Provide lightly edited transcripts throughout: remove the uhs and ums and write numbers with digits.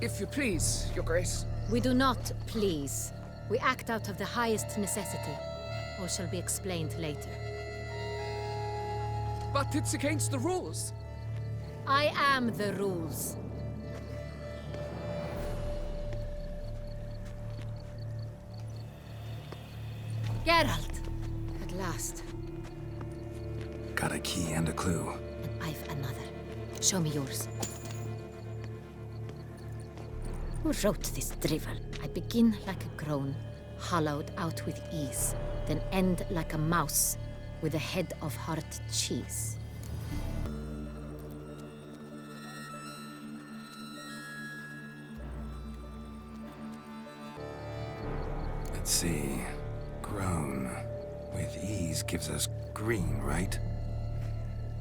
If you please, Your Grace. We do not please. We act out of the highest necessity. All shall be explained later. But it's against the rules. I am the rules. Geralt! At last. Got a key and a clue. And I've another. Show me yours. Who wrote this drivel? I begin like a groan, hollowed out with ease, then end like a mouse, with a head of hard cheese. Let's see. Groan. With ease gives us green, right?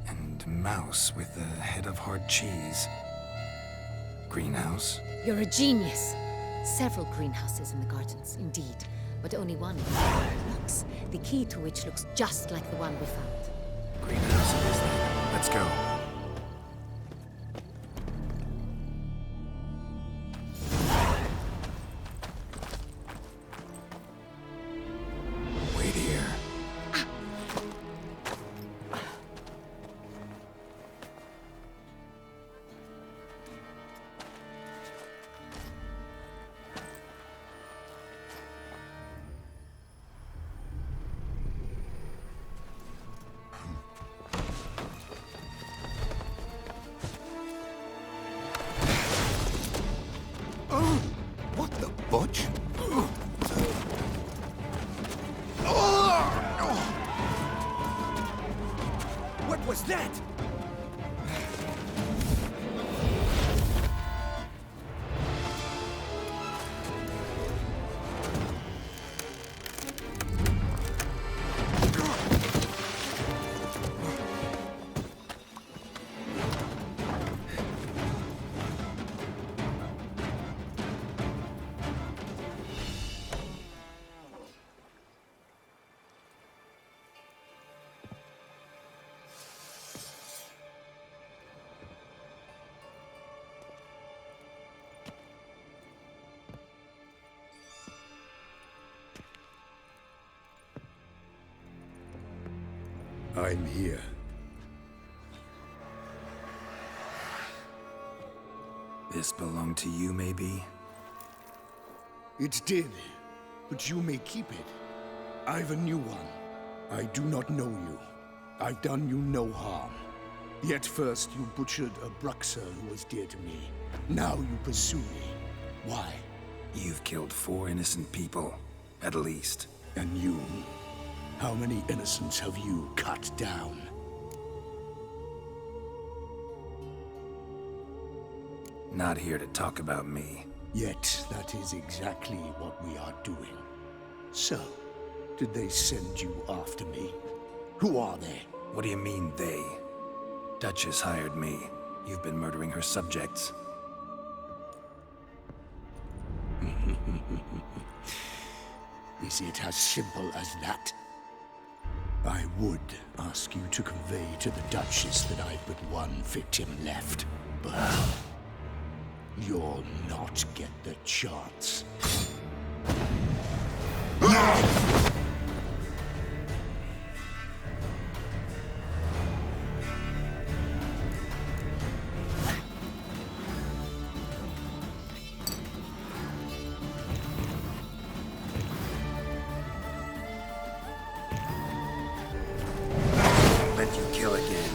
And mouse with the head of hard cheese. Greenhouse? You're a genius. Several greenhouses in the gardens, indeed, but only one looks, the key to which looks just like the one we found. Greenhouse it is then. Let's go. Wait here. What the butch? What was that? I'm here. This belonged to you, maybe? It did, but you may keep it. I've a new one. I do not know you. I've done you no harm. Yet first you butchered a Bruxer who was dear to me. Now you pursue me. Why? You've killed 4 innocent people, at least. And you? How many innocents have you cut down? Not here to talk about me. Yet that is exactly what we are doing. So, did they send you after me? Who are they? What do you mean, they? Duchess hired me. You've been murdering her subjects. Is it as simple as that? I would ask you to convey to the Duchess that I've but one victim left, but you'll not get the chance. Let you kill again.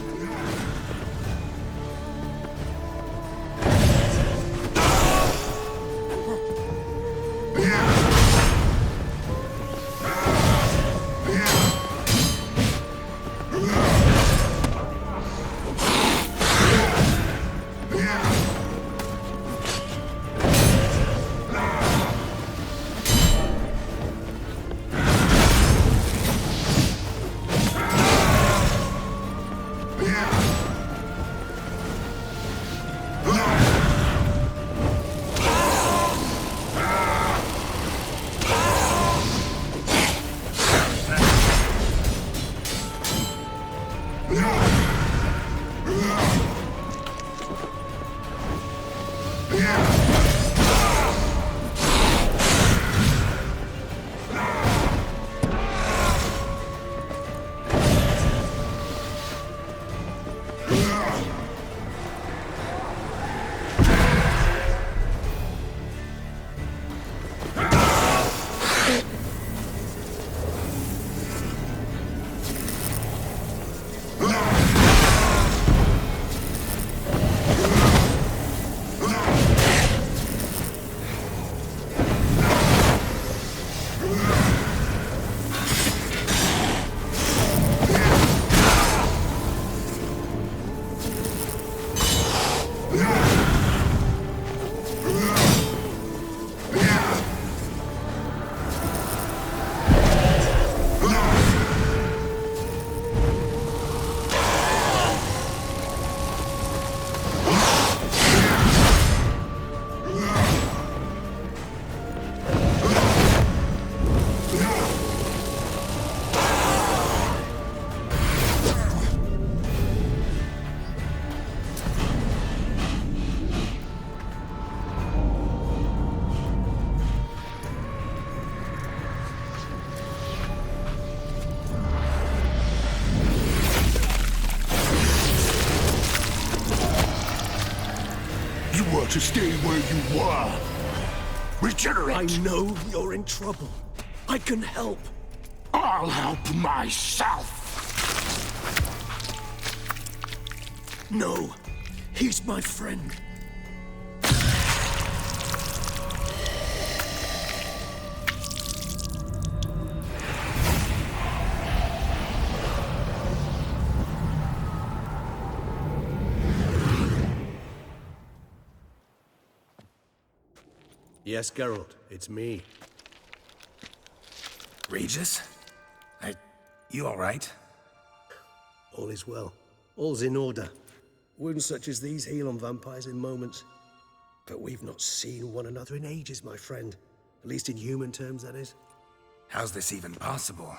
to stay where you were. Regenerate! I know you're in trouble. I can help. I'll help myself! No, he's my friend. Yes, Geralt, it's me. Regis? You alright? All is well. All's in order. Wounds such as these heal on vampires in moments. But we've not seen one another in ages, my friend. At least in human terms, that is. How's this even possible?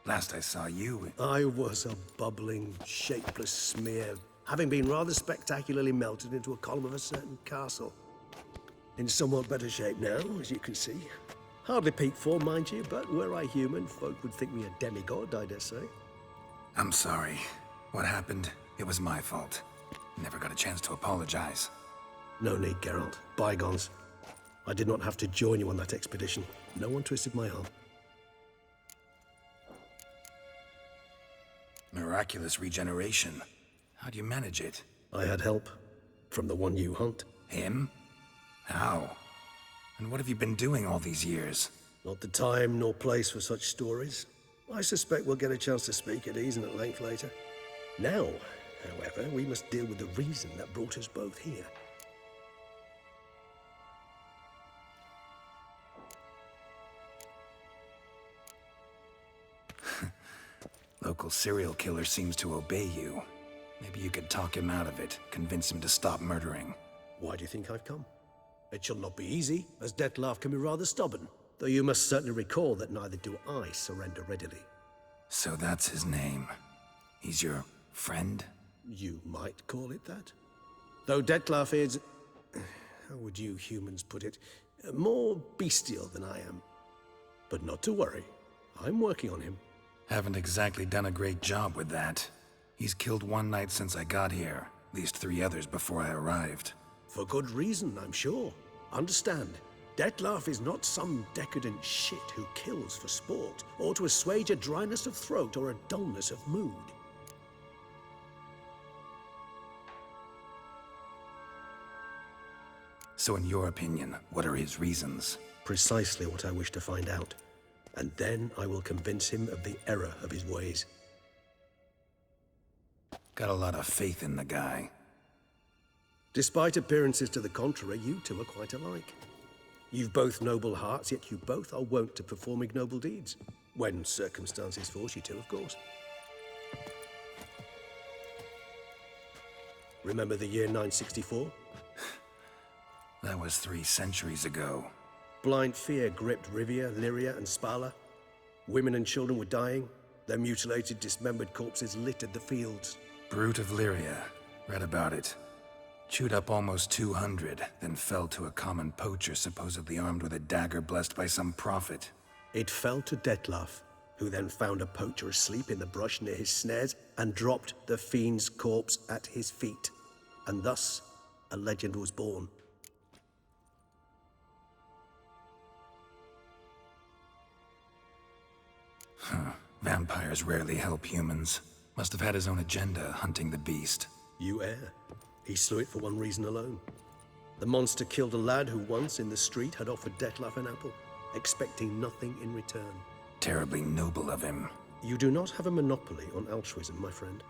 Last I saw you... I was a bubbling, shapeless smear, having been rather spectacularly melted into a column of a certain castle. In somewhat better shape now, as you can see. Hardly peak form, mind you, but were I human, folk would think me a demigod, I dare say. I'm sorry. What happened? It was my fault. Never got a chance to apologize. No need, Geralt. Bygones. I did not have to join you on that expedition. No one twisted my arm. Miraculous regeneration. How do you manage it? I had help. From the one you hunt. Him? How? And what have you been doing all these years? Not the time nor place for such stories. I suspect we'll get a chance to speak at ease and at length later. Now, however, we must deal with the reason that brought us both here. Local serial killer seems to obey you. Maybe you could talk him out of it, convince him to stop murdering. Why do you think I've come? It shall not be easy, as Dettlaff can be rather stubborn. Though you must certainly recall that neither do I surrender readily. So that's his name. He's your friend? You might call it that. Though Dettlaff is... how would you humans put it? More bestial than I am. But not to worry. I'm working on him. Haven't exactly done a great job with that. He's killed one knight since I got here. At least 3 others before I arrived. For good reason, I'm sure. Understand, Dettlaff is not some decadent shit who kills for sport, or to assuage a dryness of throat or a dullness of mood. So in your opinion, what are his reasons? Precisely what I wish to find out. And then I will convince him of the error of his ways. Got a lot of faith in the guy. Despite appearances to the contrary, you two are quite alike. You've both noble hearts, yet you both are wont to perform ignoble deeds. When circumstances force you to, of course. Remember the year 964? That was 3 centuries ago. Blind fear gripped Rivia, Lyria, and Spala. Women and children were dying. Their mutilated, dismembered corpses littered the fields. Brute of Lyria. Read about it. Chewed up almost 200, then fell to a common poacher supposedly armed with a dagger blessed by some prophet. It fell to Dettlaff, who then found a poacher asleep in the brush near his snares and dropped the fiend's corpse at his feet. And thus, a legend was born. Vampires rarely help humans. Must have had his own agenda, hunting the beast. You err. He slew it for one reason alone. The monster killed a lad who once, in the street, had offered Dettlaff an apple, expecting nothing in return. Terribly noble of him. You do not have a monopoly on altruism, my friend.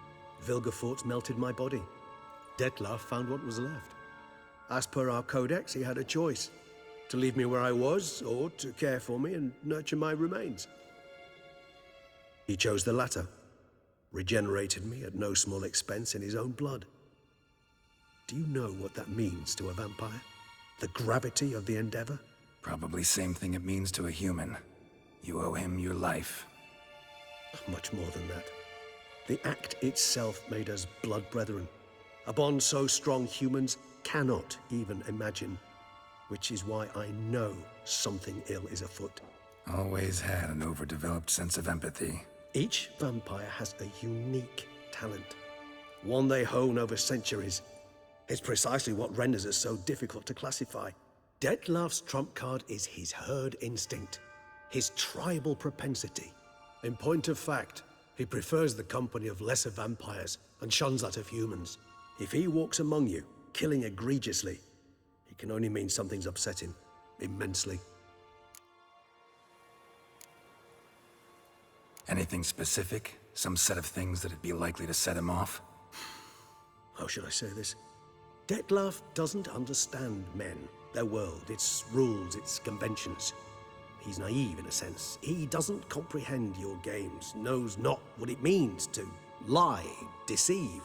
Vilgefortz melted my body. Dettlaff found what was left. As per our codex, he had a choice. To leave me where I was, or to care for me and nurture my remains. He chose the latter. Regenerated me at no small expense in his own blood. Do you know what that means to a vampire? The gravity of the endeavor? Probably same thing it means to a human. You owe him your life. Much more than that. The act itself made us blood brethren. A bond so strong humans cannot even imagine. Which is why I know something ill is afoot. Always had an overdeveloped sense of empathy. Each vampire has a unique talent. One they hone over centuries. It's precisely what renders it so difficult to classify. Dettlaff's trump card is his herd instinct, his tribal propensity. In point of fact, he prefers the company of lesser vampires and shuns that of humans. If he walks among you, killing egregiously, it can only mean something's upset him immensely. Anything specific? Some set of things that'd be likely to set him off? How should I say this? Dettlaff doesn't understand men, their world, its rules, its conventions. He's naive in a sense. He doesn't comprehend your games, knows not what it means to lie, deceive.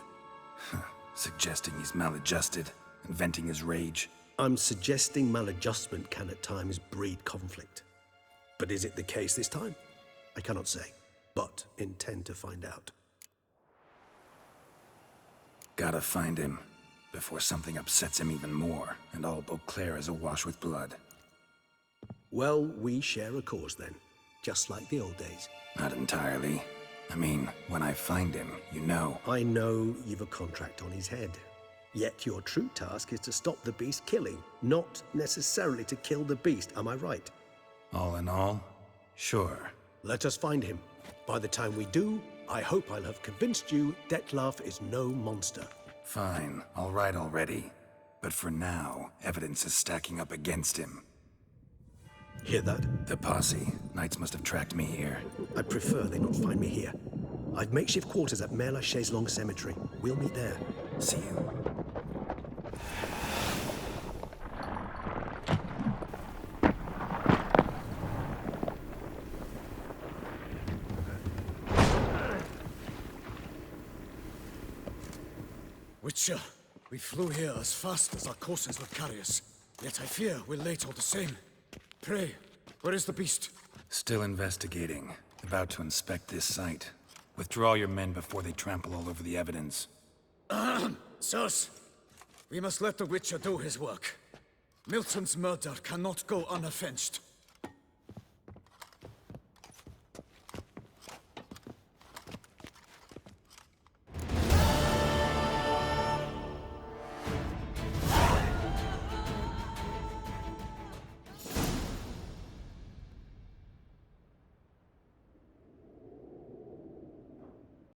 Suggesting he's maladjusted, and venting his rage. I'm suggesting maladjustment can at times breed conflict. But is it the case this time? I cannot say, but intend to find out. Gotta find him, before something upsets him even more, and all Beauclair is awash with blood. Well, we share a cause then, just like the old days. Not entirely. I mean, when I find him, you know. I know you've a contract on his head. Yet your true task is to stop the beast killing, not necessarily to kill the beast, am I right? All in all, sure. Let us find him. By the time we do, I hope I'll have convinced you Dettlaff is no monster. Fine, all right already. But for now, evidence is stacking up against him. Hear that? The posse. Knights must have tracked me here. I prefer they not find me here. I've makeshift quarters at Mère Lachaise Long Cemetery. We'll meet there. See you. Witcher, we flew here as fast as our courses would carry us. Yet I fear we're late all the same. Pray, where is the beast? Still investigating. About to inspect this site. Withdraw your men before they trample all over the evidence. Sirs, we must let the Witcher do his work. Milton's murder cannot go unavenged.